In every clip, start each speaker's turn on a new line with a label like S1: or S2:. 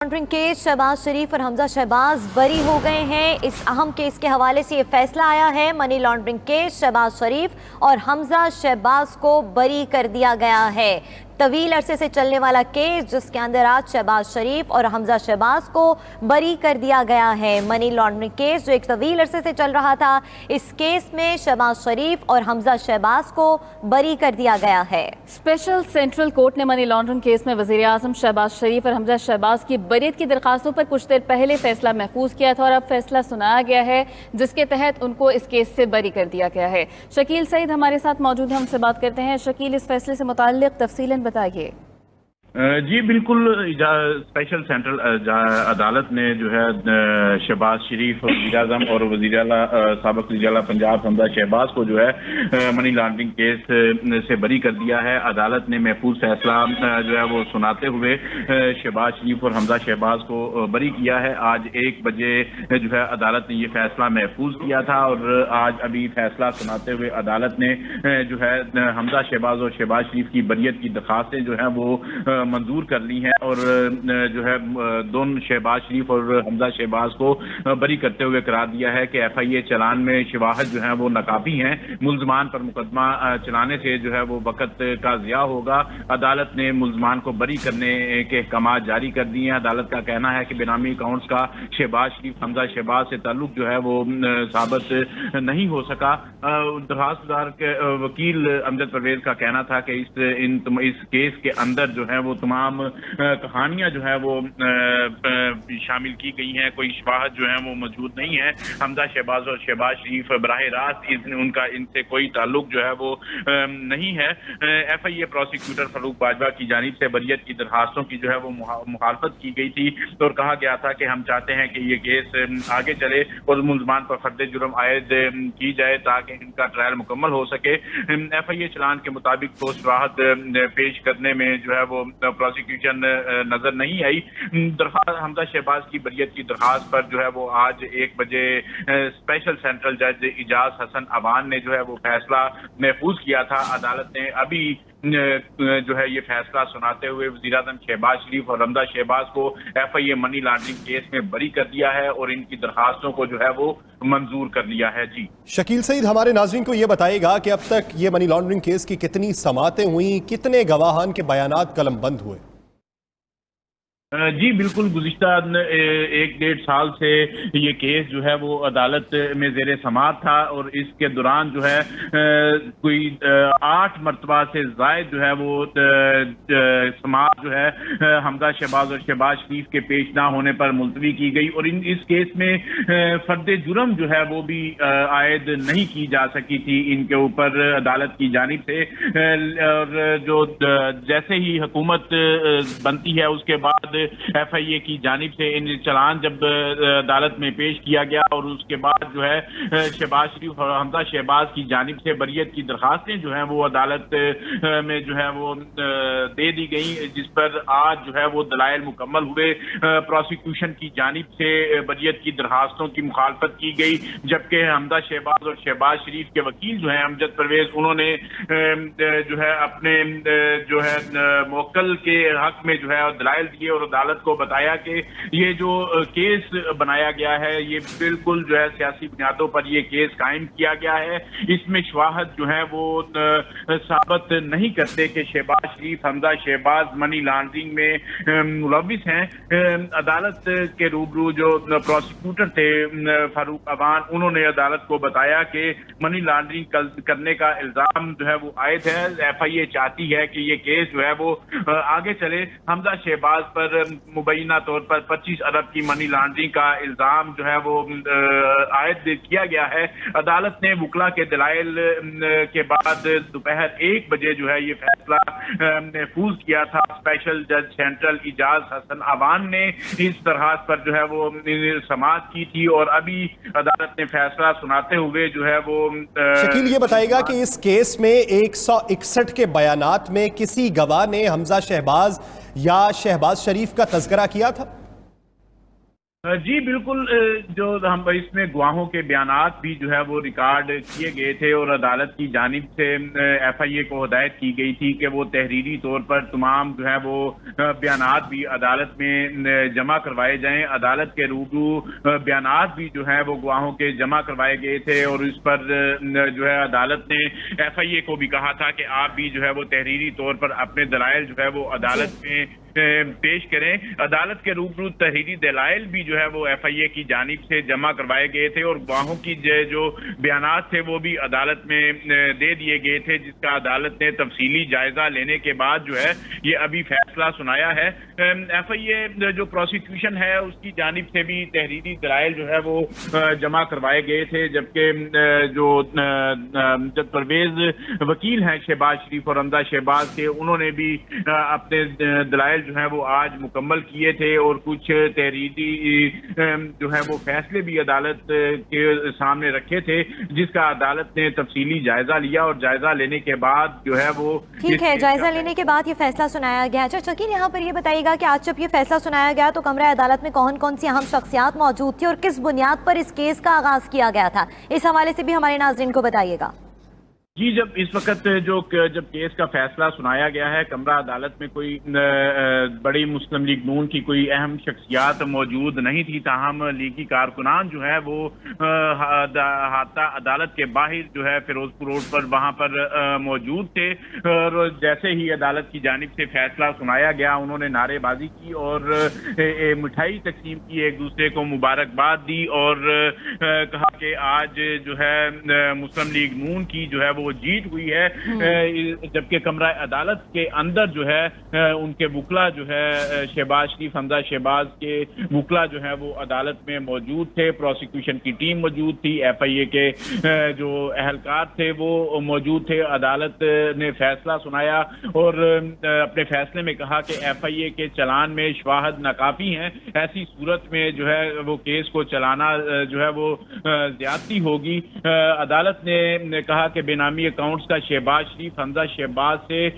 S1: Laundering case Shahbaz शरीफ और हमजा शहबाज बरी हो गए हैं। इस अहम केस के हवाले से ये फैसला आया है। मनी लॉन्ड्रिंग केस शहबाज शरीफ और हमजा शहबाज को बरी कर दिया गया है। तवील अरसे से चलने वाला केस जिसके अंदर आज शहबाज शरीफ और हमजा शहबाज को बरी कर दिया गया है। मनी लॉन्ड्रिंग केस जो एक तवील अरसे से चल रहा था, इस केस में शहबाज शरीफ और हमजा शहबाज को बरी कर दिया गया है।
S2: स्पेशल सेंट्रल कोर्ट ने मनी लॉन्ड्रिंग केस में वज़ीर आज़म शहबाज शरीफ और हमजा शहबाज की बरीयत की दरखास्तों पर कुछ देर पहले फैसला महफूज किया था और अब फैसला सुनाया गया है जिसके तहत उनको इस केस से बरी कर दिया गया है। शकील सईद हमारे साथ मौजूद हैं, हमसे बात करते हैं। शकील, इस फैसले से मुताल्लिक तफसीलन बताइए।
S3: जी बिल्कुल, स्पेशल सेंट्रल अदालत ने जो है शहबाज शरीफ वज़ीर आज़म और साबिक़ वज़ीर आला पंजाब हमजा शहबाज को जो है मनी लॉन्ड्रिंग केस से बरी कर दिया है। अदालत ने महफूज फैसला जो है वो सुनाते हुए शहबाज शरीफ और हमजा शहबाज को बरी किया है। आज 1 बजे जो है अदालत ने ये फैसला महफूज किया था और आज अभी फैसला सुनाते हुए अदालत ने जो है हमजा शहबाज और शहबाज शरीफ की बरीयत की दरखास्तें जो है वो मंजूर कर ली हैं और जो है दोनों शहबाज शरीफ और हमजा शहबाज को बरी करते हुए करार दिया है कि FIA चलान में शवाहद जो है वो नाकाफी हैं। मुल्जमान पर मुकदमा चलाने से जो है वो वक़्त का ज़िया होगा। अदालत ने मुल्जमान को बरी करने के अहकाम जारी कर दिए हैं। अदालत का कहना है कि बेनामी अकाउंट्स का शहबाज शरीफ हमजा शहबाज से ताल्लुक जो है वो साबित नहीं हो सका। दरखास्तदार के वकील अमजद परवेज का कहना था कि इस केस के अंदर जो है वो तमाम कहानियां जो है वो शामिल की गई हैं। कोई शवाहद जो है वो मौजूद नहीं है। हमजा शहबाज और शहबाज शरीफ बराह रास्त उनका इनसे कोई ताल्लुक जो है वो नहीं है। FIA प्रोसिक्यूटर फारूक बाजवा की जानिब से बरीयत की दरखास्तों की जो है वो मुखालफत की गई थी और कहा गया था कि हम चाहते हैं कि ये केस आगे चले और मुल्जमान पर फर्द जुर्म आयद की जाए ताकि इनका ट्रायल मुकम्मल हो सके। FIA चलान के मुताबिक तो शवाहद पेश करने में जो है वो प्रोसिक्यूशन नजर नहीं आई। हमजा शहबाज की बरीयत की दरखास्त पर जो है वो आज 1 बजे स्पेशल सेंट्रल जज इजाज हसन अवान ने जो है वो फैसला महफूज किया था। अदालत ने अभी जो है ये फैसला सुनाते हुए वज़ीर आज़म शहबाज शरीफ और हमजा शहबाज को FIA मनी लॉन्ड्रिंग केस में बरी कर दिया है और इनकी दरखास्तों को जो है वो मंजूर कर लिया है। जी
S4: शकील सईद, हमारे नाज़रीन को ये बताइएगा कि अब तक ये मनी लॉन्ड्रिंग केस की कितनी समातें हुई, कितने गवाहान के बयानात कलमबंद हुए?
S3: जी बिल्कुल, गुज़िश्ता 1-1.5 साल से ये केस जो है वो अदालत में ज़ेरे समाअत था और इसके दौरान जो है कोई 8 मरतबा से ज़ायद जो है वो समाअत जो है हमजा शहबाज और शहबाज शरीफ के पेश ना होने पर मुलतवी की गई और इस केस में फर्द जुर्म जो है वो भी आयद नहीं की जा सकी थी इनके ऊपर अदालत की जानिब से। और जो जैसे ही हुकूमत बनती है उसके बाद FIA की जानिब से इन चलान जब अदालत में पेश किया गया और उसके बाद जो है शहबाज शरीफ और हमजा शहबाज की जानिब से बरीयत की दरखास्तें जो हैं वो अदालत में जो है वो दे दी गई, जिस पर आज जो है वो दलाइल मुकम्मल हुए। प्रोसिक्यूशन की जानिब से बरीयत की दरखास्तों की मुखालफत की गई, जबकि हमजा शहबाज और शहबाज शरीफ के वकील जो है अमजद परवेज, उन्होंने जो है अपने जो है मुवक्किल के हक में जो है दलाइल दिए और अदालत को बताया कि ये जो केस बनाया गया है ये बिल्कुल जो है सियासी बुनियादों पर ये केस कायम किया गया है। इसमें शवाहद जो है वो साबित नहीं करते कि शहबाज शरीफ हमजा शहबाज मनी लॉन्ड्रिंग में मुलविस हैं। अदालत के रूबरू जो प्रोसिक्यूटर थे फारूक अवान, उन्होंने अदालत को बताया कि मनी लॉन्ड्रिंग करने का इल्जाम जो है वो आयद है। FIA चाहती है कि ये केस जो है वो आगे चले। हमजा शहबाज पर मुबैना तौर पर 25 अरब की मनी लॉन्ड्रिंग का इल्जाम जो है वो आयद किया गया है। अदालत ने वकला के दलाइल के बाद दोपहर 1 बजे जो है ये फैसला महफूज किया था। स्पेशल जज सेंट्रल इजाज हसन अवान ने इस तरह पर जो है वो समाअत की थी और अभी अदालत ने फैसला सुनाते हुए जो है वो
S4: शकील ये बताएगा कि इस केस में 161 के बयानात में किसी गवाह ने हमजा शहबाज या शहबाज शरीफ का तज़किरा किया था?
S3: جی بالکل، جو ہم اس میں گواہوں کے بیانات بھی جو ہے وہ ریکارڈ کیے گئے تھے اور عدالت کی جانب سے ایف آئی اے کو ہدایت کی گئی تھی کہ وہ تحریری طور پر تمام جو ہے وہ بیانات بھی عدالت میں جمع کروائے جائیں۔ عدالت کے روبرو بیانات بھی جو ہے وہ گواہوں کے جمع کروائے گئے تھے اور اس پر جو ہے عدالت نے ایف آئی اے کو بھی کہا تھا کہ آپ بھی جو ہے وہ تحریری طور پر اپنے دلائل جو ہے وہ عدالت میں پیش کریں۔ عدالت کے روبرو تحریری دلائل بھی جو ہے وہ ایف آئی اے کی جانب سے جمع کروائے گئے تھے اور گواہوں کی جو بیانات تھے وہ بھی عدالت میں دے دیے گئے تھے، جس کا عدالت نے تفصیلی جائزہ لینے کے بعد جو ہے یہ ابھی فیصلہ سنایا ہے۔ ایف آئی اے جو پروسیکیوشن ہے اس کی جانب سے بھی تحریری دلائل جو ہے وہ جمع کروائے گئے تھے، جبکہ جو پرویز وکیل ہیں شہباز شریف اور حمزہ شہباز کے، انہوں نے بھی اپنے دلائل جو ہے وہ آج مکمل کیے تھے اور کچھ تحریری جو ہے وہ فیصلے بھی عدالت کے سامنے رکھے تھے، جس کا عدالت نے تفصیلی جائزہ لیا اور جائزہ لینے کے بعد جو ہے وہ
S1: ٹھیک ہے، جائزہ لینے کے بعد یہ فیصلہ سنایا گیا۔ اچھا شکیل، یہاں پر یہ بتائیے گا کہ آج جب یہ فیصلہ سنایا گیا تو کمرہ عدالت میں کون کون سی اہم شخصیات موجود تھی اور کس بنیاد پر اس کیس کا آغاز کیا گیا تھا، اس حوالے سے بھی ہمارے ناظرین کو بتائیے گا۔
S3: جی، جب اس وقت جب کیس کا فیصلہ سنایا گیا ہے، کمرہ عدالت میں کوئی بڑی مسلم لیگ نون کی کوئی اہم شخصیات موجود نہیں تھی، تاہم لیگی کارکنان جو ہے وہ عدالت کے باہر جو ہے فیروز پور روڈ پر وہاں پر موجود تھے اور جیسے ہی عدالت کی جانب سے فیصلہ سنایا گیا انہوں نے نعرے بازی کی اور مٹھائی تقسیم کی، ایک دوسرے کو مبارکباد دی اور کہا کہ آج جو ہے مسلم لیگ نون کی جو ہے وہ جیت ہوئی ہے، جبکہ کمرہ عدالت کے اندر جو ہے ان کے وکلا جو ہے شہباز شریف، حمزہ شہباز کے وکلا جو ہے وہ عدالت میں موجود تھے، پروسیکیوشن کی ٹیم موجود تھی، ایف آئی اے کے جو اہلکار تھے وہ موجود تھے۔ عدالت نے فیصلہ سنایا اور اپنے فیصلے میں کہا کہ ایف آئی اے کے چلان میں شواہد ناکافی ہیں، ایسی صورت میں جو ہے وہ کیس کو چلانا جو ہے وہ زیادتی ہوگی۔ عدالت نے کہا کہ بے نامی اکاؤنٹس کا شہباز شریف، حمزہ شہباز سے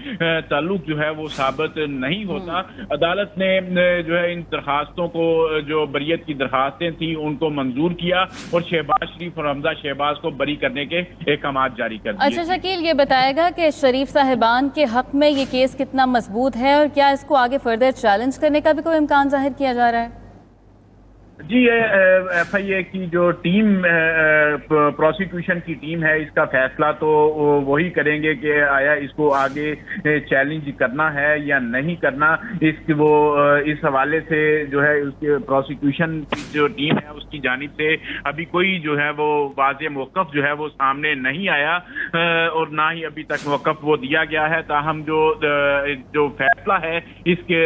S3: تعلق جو ہے وہ ثابت نہیں ہوتا۔ عدالت نے جو ہے ان درخواستوں کو، جو بریت کی درخواستیں تھیں، ان کو منظور کیا اور شہباز شریف اور حمزہ شہباز کو بری کرنے کے احکامات جاری کر دیے۔
S2: اچھا شکیل، یہ بتائے گا کہ شریف صاحبان کے حق میں یہ کیس کتنا مضبوط ہے اور کیا اس کو آگے فردر چیلنج کرنے کا بھی کوئی امکان ظاہر کیا جا رہا ہے؟
S3: جی، ایف آئی اے کی جو ٹیم پروسیکیوشن کی ٹیم ہے، اس کا فیصلہ تو وہی کریں گے کہ آیا اس کو آگے چیلنج کرنا ہے یا نہیں کرنا۔ اس حوالے سے جو ہے اس کے پروسیکیوشن کی جو ٹیم ہے اس کی جانب سے ابھی کوئی جو ہے وہ واضح موقف جو ہے وہ سامنے نہیں آیا اور نہ ہی ابھی تک موقف وہ دیا گیا ہے۔ تاہم جو فیصلہ ہے اس کے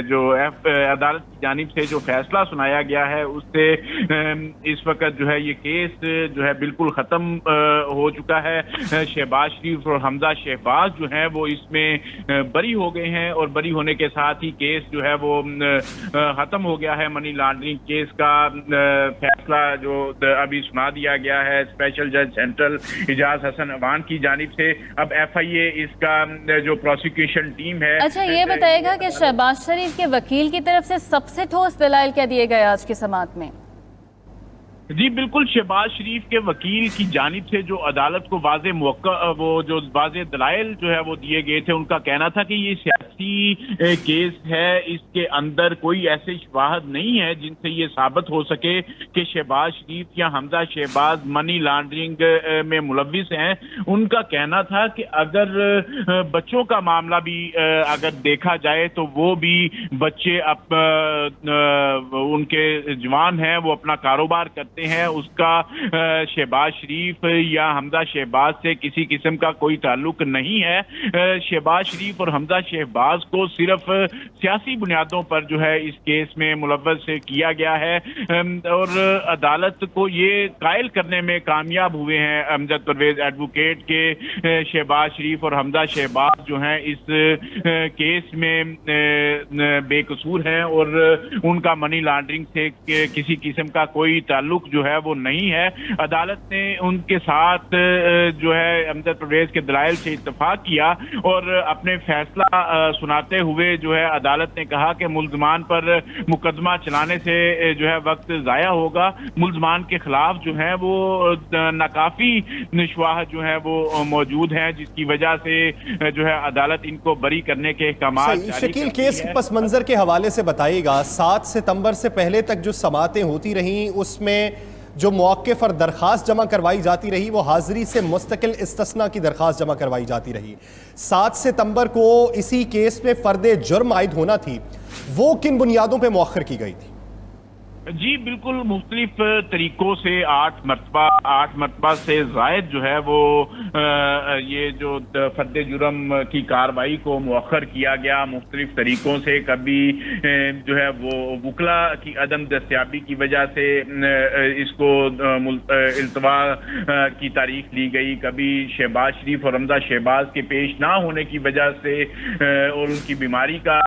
S3: جو عدالت کی جانب سے جو فیصلہ سنایا گیا ہے اس سے اس وقت جو ہے یہ کیس جو ہے بالکل ختم ہو چکا ہے۔ شہباز شریف اور حمزہ شہباز جو ہیں وہ اس میں بری ہو گئے ہیں اور بری ہونے کے ساتھ ہی کیس جو ہے وہ ختم ہو گیا ہے۔ منی لانڈرنگ کیس کا فیصلہ جو ابھی سنا دیا گیا ہے اسپیشل جج سینٹرل اعجاز حسن عوان کی جانب سے، اب ایف آئی اے اس کا جو پروسیکیوشن ٹیم ہے۔
S2: اچھا یہ بتائے گا کہ شہباز شریف کے وکیل کی طرف سے سب سے ٹھوس دلائل کیا دیے گئے آج کی سماعت میں؟
S3: جی بالکل، شہباز شریف کے وکیل کی جانب سے جو عدالت کو واضح دلائل جو ہے وہ دیے گئے تھے، ان کا کہنا تھا کہ یہ سیاسی کیس ہے، اس کے اندر کوئی ایسے شواہد نہیں ہے جن سے یہ ثابت ہو سکے کہ شہباز شریف یا حمزہ شہباز منی لانڈرنگ میں ملوث ہیں۔ ان کا کہنا تھا کہ اگر بچوں کا معاملہ بھی اگر دیکھا جائے تو وہ بھی بچے ان کے جوان ہیں، وہ اپنا کاروبار کرتے ہیں، اس کا شہباز شریف یا حمزہ شہباز سے کسی قسم کا کوئی تعلق نہیں ہے۔ شہباز شریف اور حمزہ شہباز کو صرف سیاسی بنیادوں پر جو ہے اس کیس میں ملوث کیا گیا ہے اور عدالت کو یہ قائل کرنے میں کامیاب ہوئے ہیں امجد پرویز ایڈوکیٹ کے شہباز شریف اور حمزہ شہباز جو ہیں اس کیس میں بے قصور ہیں اور ان کا منی لانڈرنگ लॉन्ड्रिंग से किसी किस्म का कोई ताल्लुक जो है वो नहीं है। अदालत ने उनके साथ जो है अहमद परवेज के दलाइल से इत्तफाक किया और अपने फैसला सुनाते हुए जो है अदालत ने कहा कि मुल्ज़मान पर मुकदमा चलाने से जो है वक्त ज़ाया होगा। मुल्ज़मान के खिलाफ जो है वो नाकाफी शवाहद जो है वो मौजूद हैं, जिसकी वजह से जो है अदालत इनको बरी करने के अहकाम जारी
S4: शकील,
S3: करती
S4: केस
S3: है।
S4: के पस मंजर के हवाले से बताइएगा, 7 सितंबर से पहले तक जो समातें होती रहीं उसमें जो मौक़िफ़ और दरख्वास्त जमा करवाई जाती रही वो हाज़री से मुस्तकिल इस्तिस्ना की दरख्वास्त जमा करवाई जाती रही। 7 सितंबर को इसी केस में फ़र्द जुर्म आयद होना थी, वो किन बुनियादों पर मौखर की गई थी?
S3: जी बिल्कुल मुख्तलिफ तरीक़ों से 8 मरतबा से ज़ायद जो है वो ये जो फर्द जुर्म की कार्रवाई को मुअख्खर किया गया मुख्तलिफ तरीक़ों से। कभी जो है वो वकला की अदम दस्तयाबी की वजह से इसको इल्तवा की तारीख ली गई, कभी शहबाज शरीफ और हमजा शहबाज के पेश ना होने की वजह से और उनकी बीमारी का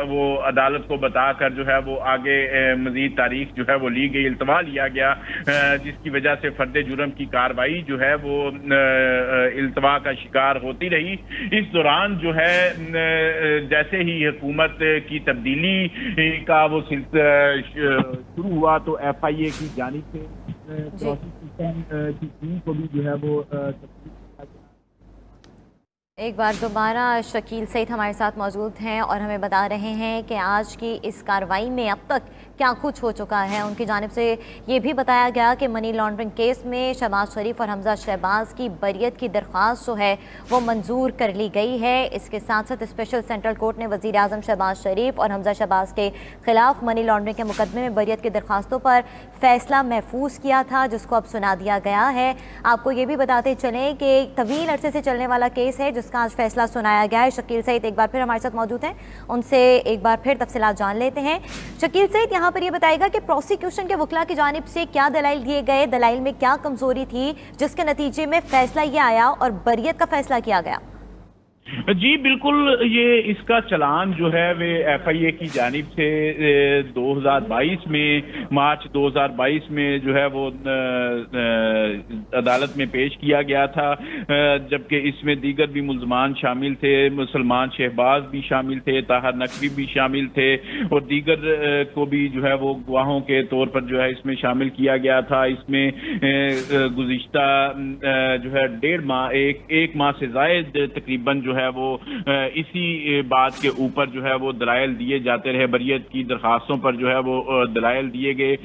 S3: वो अदालत को बताकर जो है वो आगे मज़ीद तारीख जो है वो ली गई, इल्तवा लिया गया, जिसकी वजह से फर्द जुर्म की कार्रवाई जो है वो इल्तवा का शिकार होती रही। इस दौरान जो है जैसे ही हुकूमत की तब्दीली का वो शुरू हुआ तो FIA की जानिब से प्रोसिक्यूशन की टीम को भी जो है वो
S1: एक बार दोबारा शकील सईद हमारे साथ मौजूद हैं और हमें बता रहे हैं कि आज की इस कार्रवाई में अब तक क्या कुछ हो चुका है। उनकी जानिब से ये भी बताया गया कि मनी लॉन्ड्रिंग केस में शहबाज शरीफ और हमजा शहबाज की बरियत की दरख्वास्त जो है वो मंजूर कर ली गई है। इसके साथ साथ स्पेशल सेंट्रल कोर्ट ने वज़ीर आज़म शहबाज शरीफ और हमजा शहबाज के खिलाफ मनी लॉन्ड्रिंग के मुकदमे में बरियत की दरख्वास्तों पर फैसला महफूज किया था, जिसको अब सुना दिया गया है। आपको ये भी बताते चलें कि तवील अरसे से चलने वाला केस है जिसका आज फैसला सुनाया गया है। शकील सईद एक बार फिर हमारे साथ मौजूद हैं, उनसे एक बार फिर तफसीलात जान लेते हैं। शकील सईद, यहाँ पर ये बताएगा कि प्रोसिक्यूशन के वकला की जानिब से क्या दलाइल दिए गए, दलाइल में क्या कमजोरी थी जिसके नतीजे में फैसला ये आया और बरियत का फैसला किया गया?
S3: जी बिल्कुल, ये इसका चलान जो है वे FIA की जानिब से 2022 में मार्च 2022 में जो है वो अदालत में पेश किया गया था, जबकि इसमें दीगर भी मुल्ज़मान शामिल थे, मुसलमान शहबाज भी शामिल थे, ताहर नकवी भी शामिल थे और दीगर को भी जो है वो गवाहों के तौर पर जो है इसमें शामिल किया गया था। इसमें गुज़िश्ता जो है 1.5 माह एक माह से ज़ायद तकरीबन जो है वो इसी बात के ऊपर जो है वो दलाइल दिए जाते रहे, बरियत की दरखास्तों पर जो है वो दलाइल दिए गए।